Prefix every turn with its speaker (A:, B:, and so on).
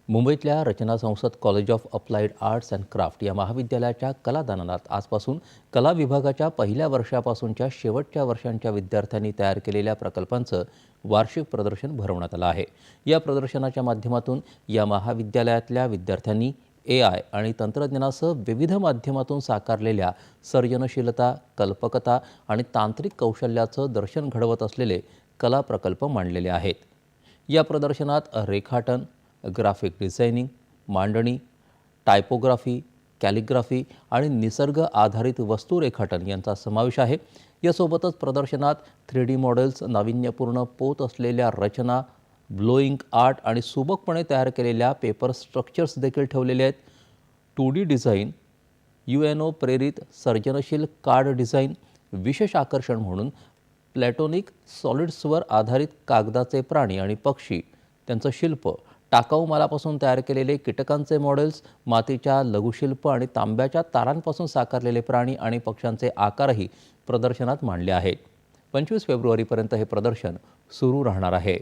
A: मुंबईतल्या रचना संसद college of applied arts and craft या महाविद्यालयाच्या कलादालनात आजपासून कला विभागाच्या पहिल्या वर्षापासूनच्या शेवटच्या वर्षांच्या विद्यार्थ्यांनी तयार केलेल्या प्रकल्पांचं वार्षिक प्रदर्शन भरवण्यात आलं आहे। या प्रदर्शनाच्या माध्यमातून या महाविद्यालयातल्या विद्यार्थ्यांनी AI आणि तंत्रज्ञानासह विविध माध्यमातून साकारलेल्या सर्जनशीलता, कल्पकता आणि तांत्रिक कौशल्याचं दर्शन घडवत असलेले कला प्रकल्प मांडलेले आहेत। या प्रदर्शनात रेखाटन, ग्राफिक डिझायनिंग, मांडणी, टायपोग्राफी, कॅलिग्राफी आणि निसर्ग आधारित वस्तू रेखाटन यांचा समावेश आहे। यासोबतच प्रदर्शनात 3D मॉडेल्स, नाविन्यपूर्ण पोत असलेल्या रचना, ब्लोइंग आर्ट आणि सुबकपणे तयार केलेल्या पेपर स्ट्रक्चर्स देखील ठेवलेले आहेत। 2D डिझाईन, UNO प्रेरित सर्जनशील कार्ड डिझाईन, विशेष आकर्षण म्हणून प्लॅटोनिक सॉलिड्सवर आधारित कागदाचे प्राणी आणि पक्षी, त्यांचं शिल्प, टाकाऊ मालापासून तयार केलेले कीटकांचे मॉडेल्स, मातीच्या लघुशिल्प आणि तांब्याच्या तारांपासून साकारलेले प्राणी आणि पक्ष्यांचे आकारही प्रदर्शनात मांडले आहेत। 25 फेब्रुवारीपर्यंत हे प्रदर्शन सुरू राहणार आहे।